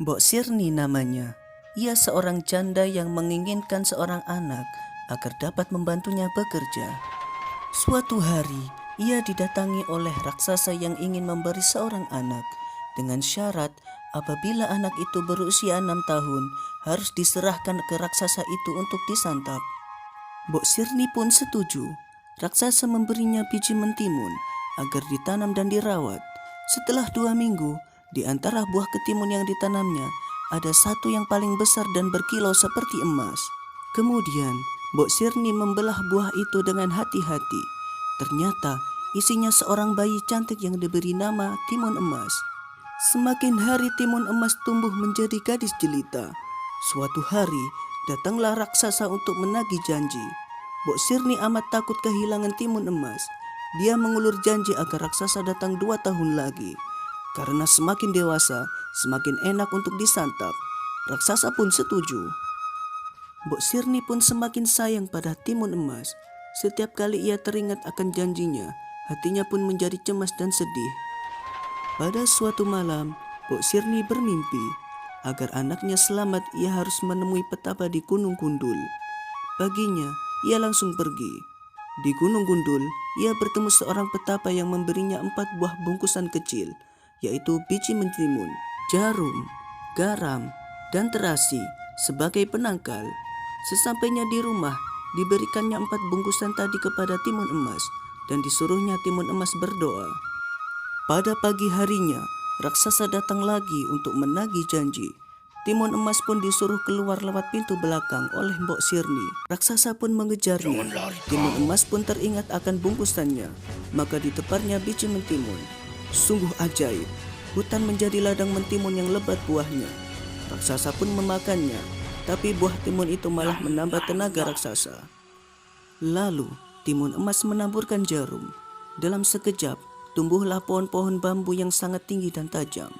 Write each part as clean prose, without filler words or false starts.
Mbok Sirni namanya. Ia seorang janda yang menginginkan seorang anak agar dapat membantunya bekerja. Suatu hari, ia didatangi oleh raksasa yang ingin memberi seorang anak dengan syarat apabila anak itu berusia 6 tahun harus diserahkan ke raksasa itu untuk disantap. Mbok Sirni pun setuju. Raksasa memberinya biji mentimun agar ditanam dan dirawat. Setelah 2 minggu, di antara buah ketimun yang ditanamnya ada satu yang paling besar dan berkilau seperti emas. Kemudian, Mbok Sirni membelah buah itu dengan hati-hati. Ternyata isinya seorang bayi cantik yang diberi nama Timun Emas. Semakin hari Timun Emas tumbuh menjadi gadis jelita. Suatu hari, datanglah raksasa untuk menagih janji. Mbok Sirni amat takut kehilangan Timun Emas. Dia mengulur janji agar raksasa datang 2 tahun lagi. Karena semakin dewasa, semakin enak untuk disantap. Raksasa pun setuju. Mbok Sirni pun semakin sayang pada Timun Emas. Setiap kali ia teringat akan janjinya, hatinya pun menjadi cemas dan sedih. Pada suatu malam, Mbok Sirni bermimpi. Agar anaknya selamat, ia harus menemui petapa di Gunung Gundul. Paginya, ia langsung pergi. Di Gunung Gundul, ia bertemu seorang petapa yang memberinya 4 buah bungkusan kecil, yaitu biji mentimun, jarum, garam, dan terasi sebagai penangkal. Sesampainya di rumah, diberikannya 4 bungkusan tadi kepada Timun Emas dan disuruhnya Timun Emas berdoa. Pada pagi harinya, raksasa datang lagi untuk menagih janji. Timun Emas pun disuruh keluar lewat pintu belakang oleh Mbok Sirni. Raksasa pun mengejarnya. Timun Emas pun teringat akan bungkusannya, maka diteparnya biji mentimun. Sungguh ajaib, hutan menjadi ladang mentimun yang lebat buahnya. Raksasa pun memakannya, tapi buah timun itu malah menambah tenaga raksasa. Lalu, Timun Emas menaburkan jarum. Dalam sekejap, tumbuhlah pohon-pohon bambu yang sangat tinggi dan tajam.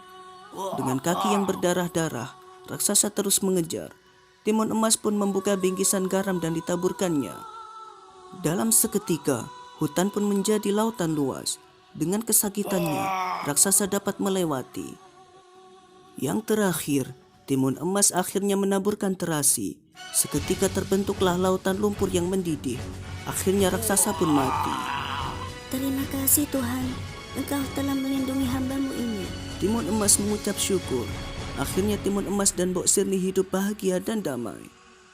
Dengan kaki yang berdarah-darah, raksasa terus mengejar. Timun Emas pun membuka bingkisan garam dan ditaburkannya. Dalam seketika, hutan pun menjadi lautan luas. Dengan kesakitannya, raksasa dapat melewati. Yang terakhir, Timun Emas akhirnya menaburkan terasi. Seketika terbentuklah lautan lumpur yang mendidih. Akhirnya raksasa pun mati. Terima kasih Tuhan, Engkau telah melindungi hamba-Mu ini. Timun Emas mengucap syukur. Akhirnya Timun Emas dan Mbok Sirni hidup bahagia dan damai.